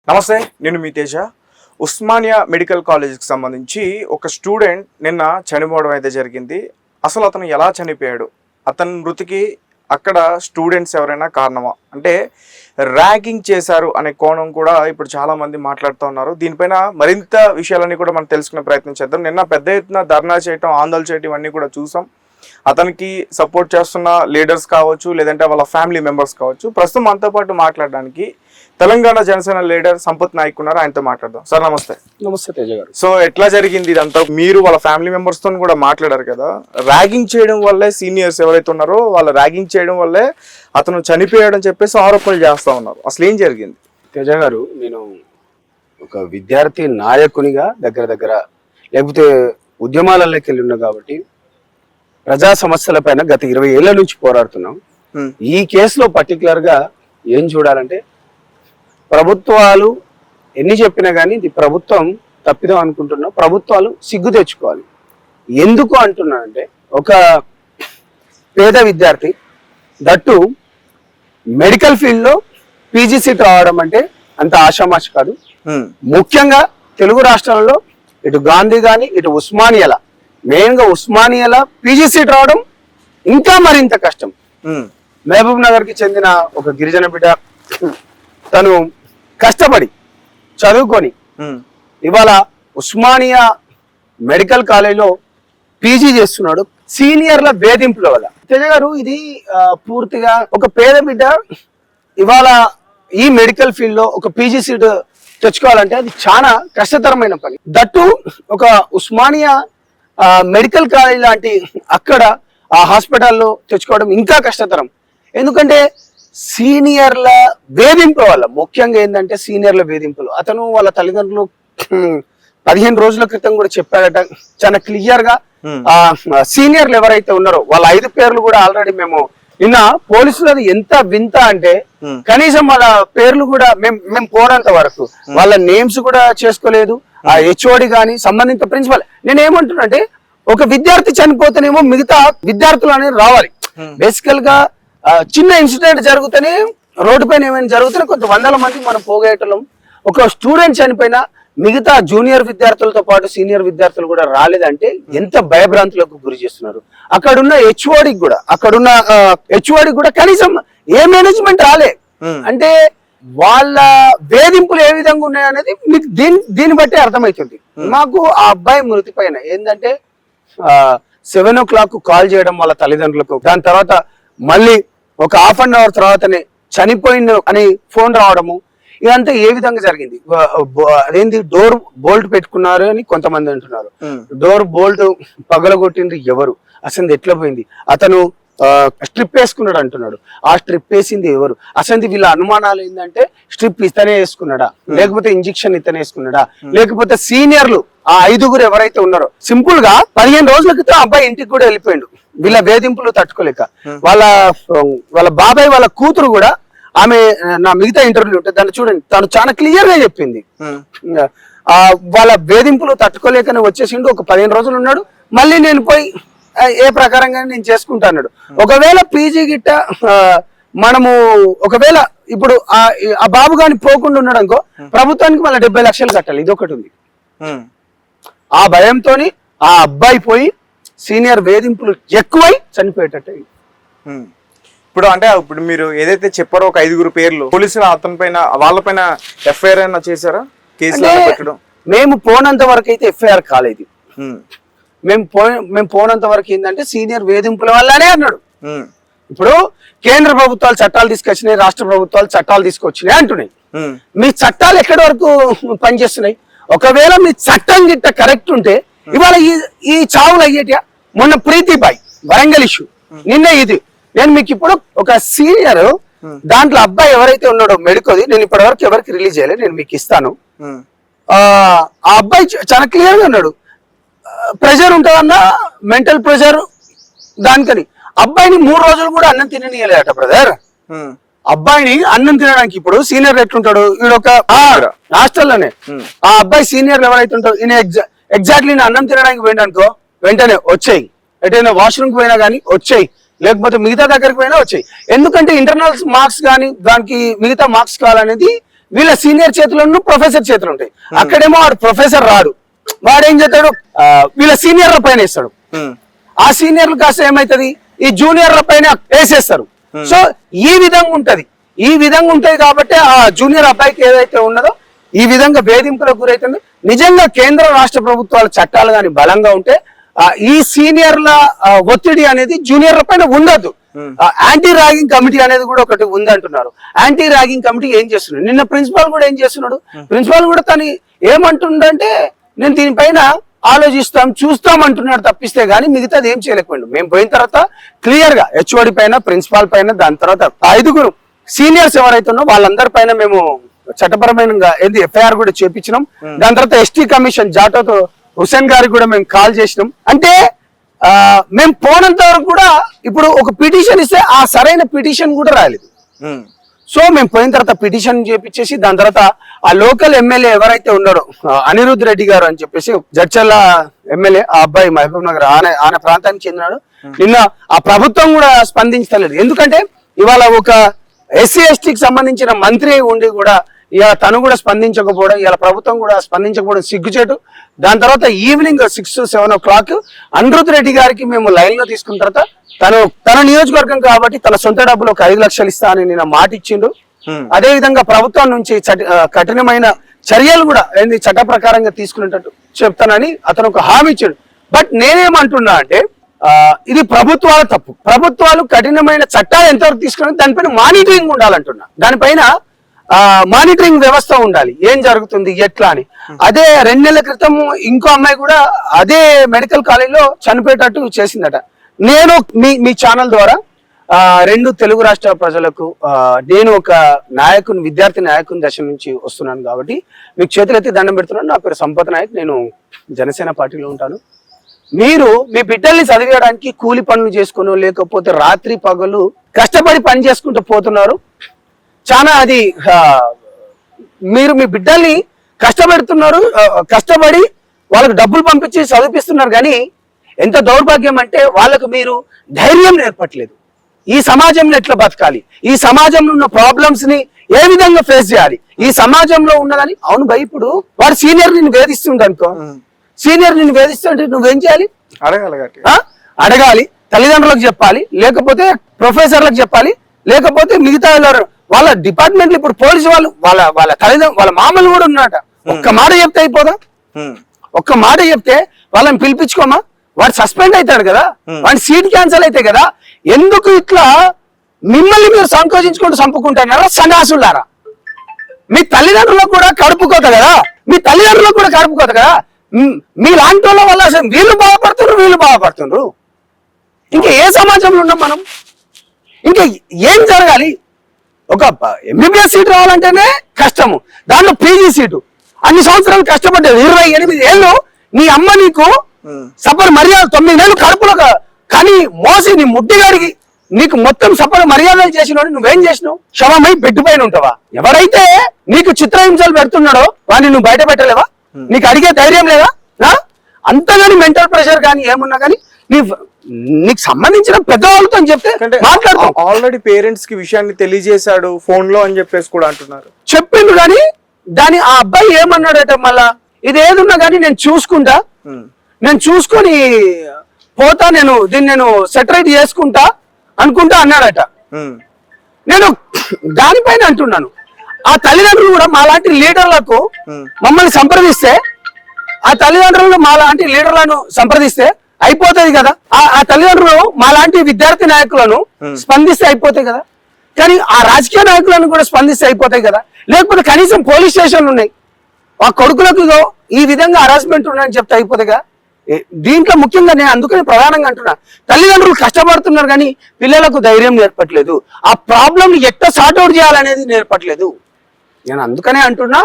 నమస్తే, నేను మీ తేజ. ఉస్మానియా మెడికల్ కాలేజ్కి సంబంధించి ఒక స్టూడెంట్ నిన్న చనిపోవడం అయితే జరిగింది. అసలు అతను ఎలా చనిపోయాడు, అతని మృతికి అక్కడ స్టూడెంట్స్ ఎవరైనా కారణమా, అంటే ర్యాగింగ్ చేశారు అనే కోణం కూడా ఇప్పుడు చాలామంది మాట్లాడుతూ ఉన్నారు. దీనిపైన మరింత విషయాలన్నీ కూడా మనం తెలుసుకునే ప్రయత్నం చేద్దాం. నిన్న పెద్ద ఎత్తున ధర్నా చేయటం, ఆందోళన చేయటం ఇవన్నీ కూడా చూసాం. అతనికి సపోర్ట్ చేస్తున్న లీడర్స్ కావచ్చు, లేదంటే వాళ్ళ ఫ్యామిలీ మెంబర్స్ కావచ్చు. ప్రస్తుతం మనతో పాటు మాట్లాడడానికి తెలంగాణ జనసేన లీడర్ సంపత్ నాయక్ ఉన్నారు. ఆయనతో మాట్లాడదాం. సార్ నమస్తే. నమస్తే తేజ గారు. సో ఎట్లా జరిగింది ఇదంతా? మీరు వాళ్ళ ఫ్యామిలీ మెంబర్స్ తో కూడా మాట్లాడారు కదా. ర్యాగింగ్ చేయడం వల్లే సీనియర్స్ ఎవరైతే ఉన్నారో వాళ్ళ ర్యాగింగ్ చేయడం వల్లే అతను చనిపోయాడని చెప్పేసి ఆరోపణలు చేస్తా ఉన్నారు. అసలు ఏం జరిగింది? తేజ గారు, నేను ఒక విద్యార్థి నాయకునిగా దగ్గర లేకపోతే ఉద్యమాలలోకి వెళ్ళి ఉన్నా కాబట్టి ప్రజా సమస్యల పైన గత 20 ఏళ్ల నుంచి పోరాడుతున్నాం. ఈ కేసులో పర్టికులర్ గా ఏం చూడాలంటే, ప్రభుత్వాలు ఎన్ని చెప్పినా కానీ ఇది ప్రభుత్వం తప్పిదం అనుకుంటున్నాం. ప్రభుత్వాలు సిగ్గు తెచ్చుకోవాలి. ఎందుకు అంటున్నానంటే, ఒక పేద విద్యార్థి దట్టు మెడికల్ ఫీల్డ్ లో పీజీ సీట్ రావడం అంటే అంత ఆషామాషి కాదు. ముఖ్యంగా తెలుగు రాష్ట్రాలలో ఇటు గాంధీ గాని ఇటు ఉస్మానియాల, మెయిన్ గా ఉస్మానియాల పీజీ సీట్ రావడం ఇంకా మరింత కష్టం. మహబూబ్ నగర్ కి చెందిన ఒక గిరిజన బిడ్డ, తను కష్టపడి చదువుకొని ఇవాళ ఉస్మానియా మెడికల్ కాలేజ్లో పీజీ చేస్తున్నాడు. సీనియర్ల వేధింపుల వల్ల. తేజ గారు, ఇది పూర్తిగా ఒక పేద బిడ్డ ఇవాళ ఈ మెడికల్ ఫీల్డ్ లో ఒక పీజీ సీట్ తెచ్చుకోవాలంటే అది చాలా కష్టతరమైన పని. దట్టు ఒక ఉస్మానియా మెడికల్ కాలేజ్ లాంటి అక్కడ ఆ హాస్పిటల్లో తెచ్చుకోవడం ఇంకా కష్టతరం. ఎందుకంటే సీనియర్ల వేధింపుల వల్ల, ముఖ్యంగా ఏంటంటే సీనియర్ల వేధింపులు. అతను వాళ్ళ తల్లిదండ్రులు 15 రోజుల క్రితం కూడా చెప్పాడట చాలా క్లియర్ గా. సీనియర్లు ఎవరైతే ఉన్నారో వాళ్ళ 5 పేర్లు కూడా ఆల్రెడీ మేము నిన్న పోలీసులది ఎంత వింత అంటే, కనీసం వాళ్ళ పేర్లు కూడా మేము పోనంత వరకు వాళ్ళ నేమ్స్ కూడా చేసుకోలేదు. ఆ హెచ్ఓడి గాని సంబంధిత ప్రిన్సిపల్. నేను ఏమంటున్నా అంటే, ఒక విద్యార్థి చనిపోతేనేమో మిగతా విద్యార్థులు అనేది రావాలి. బేసికల్ గా చిన్న ఇన్సిడెంట్ జరుగుతూనే, రోడ్డు పైన ఏమైనా జరుగుతూనే కొంత వందల మంది మనం పోగేయటం. ఒక స్టూడెంట్ చనిపోయినా మిగతా జూనియర్ విద్యార్థులతో పాటు సీనియర్ విద్యార్థులు కూడా రాలేదంటే ఎంత భయభ్రాంతులకు గురి చేస్తున్నారు. అక్కడున్న హెచ్ఓడికి కూడా కనీసం ఏ మేనేజ్మెంట్ రాలే. అంటే వాళ్ళ వేధింపులు ఏ విధంగా ఉన్నాయనేది మీకు దీన్ని బట్టి అర్థమవుతుంది. మాకు ఆ అబ్బాయి మృతి పైన ఏంటంటే 7 o'clock కాల్ చేయడం వాళ్ళ తల్లిదండ్రులకు, దాని తర్వాత మళ్ళీ ఒక ½ an hour తర్వాతనే చనిపోయిన అని ఫోన్ రావడము, ఇదంతా ఏ విధంగా జరిగింది? అదేంటి, డోర్ బోల్ట్ పెట్టుకున్నారు అని కొంతమంది అంటున్నారు. డోర్ బోల్ట్ పగలగొట్టింది ఎవరు? అసలు ఎట్లా పోయింది? అతను స్ట్రిప్ వేసుకున్నాడు అంటున్నాడు. ఆ స్ట్రిప్ వేసింది ఎవరు? అసలు వీళ్ళ అనుమానాలు ఏంటంటే, స్ట్రిప్ ఇతనే వేసుకున్నాడా, లేకపోతే ఇంజెక్షన్ ఇతనే వేసుకున్నాడా, లేకపోతే సీనియర్లు ఆ 5గురు ఎవరైతే ఉన్నారో. సింపుల్ గా 15 రోజుల క్రితం అబ్బాయి ఇంటికి కూడా వెళ్ళిపోయాడు వీళ్ళ వేధింపులు తట్టుకోలేక. వాళ్ళ బాబాయ్ వాళ్ళ కూతురు కూడా, ఆమె నా మిగతా ఇంటర్వ్యూ ఉంటే దాన్ని చూడండి, తను చాలా క్లియర్ గా చెప్పింది. వాళ్ళ వేధింపులు తట్టుకోలేకనే వచ్చేసిండు. ఒక 15 రోజులు ఉన్నాడు. మళ్ళీ నేను పోయి ఏ ప్రకారంగా నేను చేసుకుంటా అన్నాడు. ఒకవేళ పీజీ గిట్ట మనము ఒకవేళ ఇప్పుడు ఆ బాబు గాని పోకుండా ఉన్నాడు అనుకో, ప్రభుత్వానికి మళ్ళీ 70 లక్షలు కట్టాలి. ఇది ఒకటి ఉంది. ఆ భయంతోని ఆ అబ్బాయి పోయి సీనియర్ వేధింపులు ఎక్కువై చనిపోయేటట్టు. ఇప్పుడు మీరు ఏదైతే చెప్పారో ఒక 5గురు పేర్లు, పోలీసులు అతని పైన వాళ్ళపైన ఎఫ్ఐఆర్ అయినా చేశారా? కేసు మేము పోనంత వరకు అయితే ఎఫ్ఐఆర్ కాలేదు. మేము పోనంత వరకు ఏంటంటే సీనియర్ వేధింపుల వల్లనే అన్నాడు. ఇప్పుడు కేంద్ర ప్రభుత్వాలు చట్టాలు తీసుకొచ్చినాయి, రాష్ట్ర ప్రభుత్వాలు చట్టాలు తీసుకొచ్చినాయి అంటున్నాయి. మీ చట్టాలు ఎక్కడి వరకు పనిచేస్తున్నాయి? ఒకవేళ మీ చట్టం గిట్ట కరెక్ట్ ఉంటే ఇవాళ ఈ చావులు అయ్యేటియా? మొన్న ప్రీతిబాయ్ వరంగల్ ఇష్యూ, నిన్న ఇది. నేను మీకు ఇప్పుడు ఒక సీనియర్ దాంట్లో అబ్బాయి ఎవరైతే ఉన్నాడో మెడికోది, నేను ఇప్పటి వరకు ఎవరికి రిలీజ్ చేయలేదు, నేను మీకు ఇస్తాను. ఆ అబ్బాయి చాలా క్లియర్ గా ఉన్నాడు. ప్రెషర్ ఉంటుందన్నా, మెంటల్ ప్రెషర్ దానికని అబ్బాయిని 3 రోజులు కూడా అన్నం తిననీయలేదట బ్రదర్. అబ్బాయిని అన్నం తినడానికి ఇప్పుడు సీనియర్ ఎట్లుంటాడు, వీడొక హాస్టల్లోనే ఆ అబ్బాయి సీనియర్లు ఎవరైతే ఉంటారో, ఈయన ఎగ్జాక్ట్లీ అన్నం తినడానికి పోయిందనుకో, వెంటనే వచ్చేయి, ఎటైనా వాష్రూమ్కి పోయినా కానీ వచ్చేయి, లేకపోతే మిగతా దగ్గరికి పోయినా వచ్చాయి. ఎందుకంటే ఇంటర్నల్ మార్క్స్ కానీ దానికి మిగతా మార్క్స్ కావాలనేది వీళ్ళ సీనియర్ చేతులను ప్రొఫెసర్ చేతులు ఉంటాయి. అక్కడేమో వాడు ప్రొఫెసర్ రాడు, వాడు ఏం చేస్తాడు వీళ్ళ సీనియర్ల పైన వేస్తాడు. ఆ సీనియర్లు కాస్త ఏమైతుంది ఈ జూనియర్ల పైన వేసేస్తారు. సో ఈ విధంగా ఉంటది కాబట్టి ఆ జూనియర్ అబ్బాయికి ఏదైతే ఉన్నదో ఈ విధంగా వేధింపులకు గురైతుంది. నిజంగా కేంద్ర రాష్ట్ర ప్రభుత్వాల చట్టాలు కానీ బలంగా ఉంటే ఈ సీనియర్ల ఒత్తిడి అనేది జూనియర్ల పైన ఉండదు. యాంటీ ర్యాగింగ్ కమిటీ అనేది కూడా ఒకటి ఉంది అంటున్నారు. యాంటీ ర్యాగింగ్ కమిటీ ఏం చేస్తున్నాడు? నిన్న ప్రిన్సిపాల్ కూడా ఏం చేస్తున్నాడు? ప్రిన్సిపాల్ కూడా తను ఏమంటుండంటే నేను దీనిపైన ఆలోచిస్తాం చూస్తాం అంటున్నాడు తప్పిస్తే గానీ మిగతాది ఏం చేయలేకపోయింది. మేము పోయిన తర్వాత క్లియర్ గా హెచ్ఓడి పైన, ప్రిన్సిపాల్ పైన, దాని తర్వాత 5 సీనియర్స్ ఎవరైతే ఉన్నో వాళ్ళందరి పైన మేము చట్టపరమైన ఎఫ్ఐఆర్ కూడా చేపించినాం. దాని తర్వాత ఎస్టీ కమిషన్ జాటోతో హుసేన్ గారికి కూడా మేము కాల్ చేసినాం. అంటే మేము పోనంత వరకు కూడా ఇప్పుడు ఒక పిటిషన్ ఇస్తే ఆ సరైన పిటిషన్ కూడా రాలేదు. సో మేము పోయిన తర్వాత పిటిషన్ చేపించేసి దాని తర్వాత ఆ లోకల్ ఎమ్మెల్యే ఎవరైతే ఉన్నారో అనిరుద్ రెడ్డి గారు అని చెప్పేసి జడ్చర్ల ఎమ్మెల్యే, ఆ అబ్బాయి మహబూబ్ నగర్ ఆయన ప్రాంతానికి చెందినాడు. నిన్న ఆ ప్రభుత్వం కూడా స్పందించలేదు. ఎందుకంటే ఇవాళ ఒక ఎస్సీ ఎస్టీకి సంబంధించిన మంత్రి ఉండి కూడా ఇలా తను కూడా స్పందించకపోవడం, ఇలా ప్రభుత్వం కూడా స్పందించకపోవడం సిగ్గుచేటు. దాని తర్వాత evening 6 to 7 o'clock Anirudh Reddy గారికి మేము లైన్ లో తీసుకున్న తర్వాత తన నియోజకవర్గం కాబట్టి తన సొంత డబ్బులు ఒక 5 లక్షలు ఇస్తా అని నేను మాట ఇచ్చిండు. అదే విధంగా ప్రభుత్వం నుంచి కఠినమైన చర్యలు కూడా చట్ట ప్రకారంగా తీసుకునేటట్టు చెప్తానని అతను ఒక హామీ ఇచ్చాడు. బట్ నేనేమంటున్నా అంటే ఇది ప్రభుత్వాల తప్పు. ప్రభుత్వాలు కఠినమైన చట్టాలు ఎంతవరకు తీసుకుని దానిపైన మానిటరింగ్ ఉండాలంటున్నా. దానిపైన మానిటరింగ్ వ్యవస్థ ఉండాలి, ఏం జరుగుతుంది ఎట్లా అని. అదే 2 నెలల క్రితం ఇంకో అమ్మాయి కూడా అదే మెడికల్ కాలేజ్ లో చనిపోయేటట్టు చేసిందట. నేను మీ ఛానల్ ద్వారా 2 తెలుగు రాష్ట్ర ప్రజలకు నేను ఒక విద్యార్థి నాయకుని దశ నుంచి వస్తున్నాను కాబట్టి మీకు చేతులెత్తి దండం పెడుతున్నాను. నా పేరు సంపత్ నాయక్, నేను జనసేన పార్టీలో ఉంటాను. మీరు మీ బిడ్డల్ని చదివేయడానికి కూలి పనులు చేసుకుని లేకపోతే రాత్రి పగలు కష్టపడి పని చేసుకుంటూ పోతున్నారు. చాలా అది మీరు మీ బిడ్డల్ని కష్టపెడుతున్నారు, కష్టపడి వాళ్ళకు డబ్బులు పంపించి చదివిపిస్తున్నారు. కానీ ఎంత దౌర్భాగ్యం అంటే వాళ్ళకు మీరు ధైర్యం నేర్పట్లేదు. ఈ సమాజంలో ఎట్లా బతకాలి, ఈ సమాజంలో ఉన్న ప్రాబ్లమ్స్ ని ఏ విధంగా ఫేస్ చేయాలి, ఈ సమాజంలో ఉన్నదని. అవును భయ్, ఇప్పుడు వాడు సీనియర్ నిన్ను వేధిస్తుండనుకో, సీనియర్ నిన్ను వేధిస్తుంటే నువ్వేం చేయాలి? అడగాలి, తల్లిదండ్రులకు చెప్పాలి, లేకపోతే ప్రొఫెసర్లకు చెప్పాలి, లేకపోతే మిగతా వాళ్ళ డిపార్ట్మెంట్లు. ఇప్పుడు పోలీసు వాళ్ళు వాళ్ళ తల్లిదండ్రులు వాళ్ళ మామూలు కూడా ఉన్నట. ఒక్క మాట చెప్తే అయిపోదా? ఒక్క మాట చెప్తే వాళ్ళని పిలిపించుకోమా? వాడు సస్పెండ్ అవుతాడు కదా, వాడి సీట్ క్యాన్సిల్ అయితే కదా. ఎందుకు ఇట్లా మిమ్మల్ని మీరు సంకోచించుకుంటూ చంపుకుంటున్నారా సన్యాసులారా? మీ తల్లిదండ్రులకు కూడా కడుపుకోత కదా, మీ తల్లిదండ్రులకు కూడా కడుపుకోత కదా. మీ లాంటి వాళ్ళ వల్ల అసలు వీళ్ళు బాగుపడుతున్నారు. ఇంకా ఏ సమాజంలో ఉన్నాం మనం? ఇంకా ఏం జరగాలి? ఒక ఎంబీబీఎస్ సీట్ రావాలంటేనే కష్టము, దాంట్లో పీజీ సీటు అన్ని సంవత్సరాలు కష్టపడ్డాడు. 28 ఏళ్ళు నీ అమ్మ నీకు సపర్ మర్యాద 9 నెలలు కడుపులో కానీ మోసి నీ ముట్టిగాడికి నీకు మొత్తం సపర్ మర్యాదలు చేసినోడు నువ్వేం చేసినావు? శవమై బెడ్ పైన ఉంటావా? ఎవరైతే నీకు చిత్రహింసలు పెడుతున్నాడో వాడిని నువ్వు బయట పెట్టలేవా? నీకు అడిగే ధైర్యం లేదా? అంతగాని మెంటల్ ప్రెషర్ కానీ ఏమున్నా కానీ నీకు సంబంధించిన పెద్దవాళ్ళతో చెప్తే మాట్లాడతాం. ఆల్రెడీ పేరెంట్స్ కి విషయాన్ని తెలియజేశాడు ఫోన్ లో అని చెప్పేసి కూడా అంటున్నారు. చెప్పిండు కానీ దాని ఆ అబ్బాయి ఏమన్నాడట, మళ్ళా ఇది ఏదున్నా కానీ నేను చూసుకుంటా, నేను చూసుకొని పోతా, నేను సెటరేట్ చేసుకుంటా అనుకుంటా అన్నాడట. నేను దానిపైన అంటున్నాను, ఆ తల్లిదండ్రులు కూడా మాలాంటి లీడర్లకు మమ్మల్ని సంప్రదిస్తే, ఆ తల్లిదండ్రులు మాలాంటి లీడర్లను సంప్రదిస్తే అయిపోతుంది కదా. ఆ తల్లిదండ్రులు మాలాంటి విద్యార్థి నాయకులను స్పందిస్తే అయిపోతాయి కదా. కానీ ఆ రాజకీయ నాయకులను కూడా స్పందిస్తే అయిపోతాయి కదా. లేకపోతే కనీసం పోలీస్ స్టేషన్లు ఉన్నాయి, ఆ కొడుకులకు ఈ విధంగా హరాస్మెంట్ ఉన్నాయని చెప్తే అయిపోతాయి కదా. దీంట్లో ముఖ్యంగా నేను అందుకని ప్రధానంగా అంటున్నా, తల్లిదండ్రులు కష్టపడుతున్నారు కానీ పిల్లలకు ధైర్యం నేర్పట్లేదు. ఆ ప్రాబ్లం ని ఎట్లా సార్ట్అవుట్ చేయాలనేది నేర్పట్లేదు. నేను అందుకనే అంటున్నా,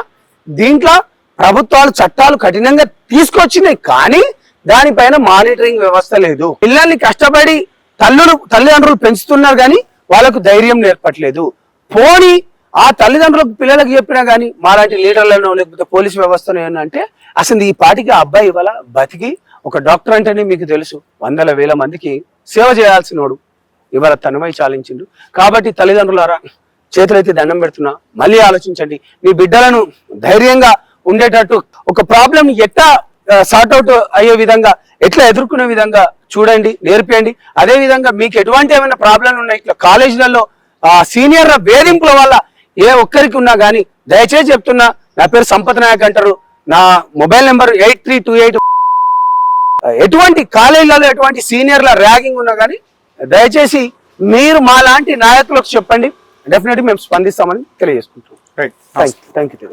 దీంట్లో ప్రభుత్వాలు చట్టాలు కఠినంగా తీసుకొచ్చినాయి కానీ దానిపైన మానిటరింగ్ వ్యవస్థ లేదు. పిల్లల్ని కష్టపడి తల్లిదండ్రులు పెంచుతున్నారు కానీ వాళ్ళకు ధైర్యం నేర్పట్లేదు. పోనీ ఆ తల్లిదండ్రులకు పిల్లలకు చెప్పినా కానీ మాలాంటి లీడర్లను లేకపోతే పోలీసు వ్యవస్థను ఏంటంటే అసలు ఈ పాటికి ఆ అబ్బాయి ఇవాళ బతికి ఒక డాక్టర్ అంటేనే మీకు తెలుసు 100,000 మందికి సేవ చేయాల్సినోడు ఇవాళ తనమై చాలించిండు. కాబట్టి తల్లిదండ్రులారా, చేతులైతే దండం పెడుతున్నా, మళ్ళీ ఆలోచించండి. మీ బిడ్డలను ధైర్యంగా ఉండేటట్టు ఒక ప్రాబ్లం ఎట్లా సార్ట్అవుట్ అయ్యే విధంగా, ఎట్లా ఎదుర్కొనే విధంగా చూడండి, నేర్పియండి. అదే విధంగా మీకు ఎటువంటి ఏమైనా ప్రాబ్లంలు ఉన్నాయి ఇట్లా కాలేజీలలో సీనియర్ల వేధింపుల వల్ల ఏ ఒక్కరికి ఉన్నా కానీ దయచేసి చెప్తున్నా, నా పేరు సంపత్ నాయక్ అంటారు, నా మొబైల్ నెంబర్ 8328. ఎటువంటి కాలేజీలలో ఎటువంటి సీనియర్ల ర్యాగింగ్ ఉన్నా కానీ దయచేసి మీరు మా లాంటి నాయకులకు చెప్పండి, డెఫినెట్లీ మేము స్పందిస్తామని తెలియజేసుకుంటున్నాం. రైట్. Thank you.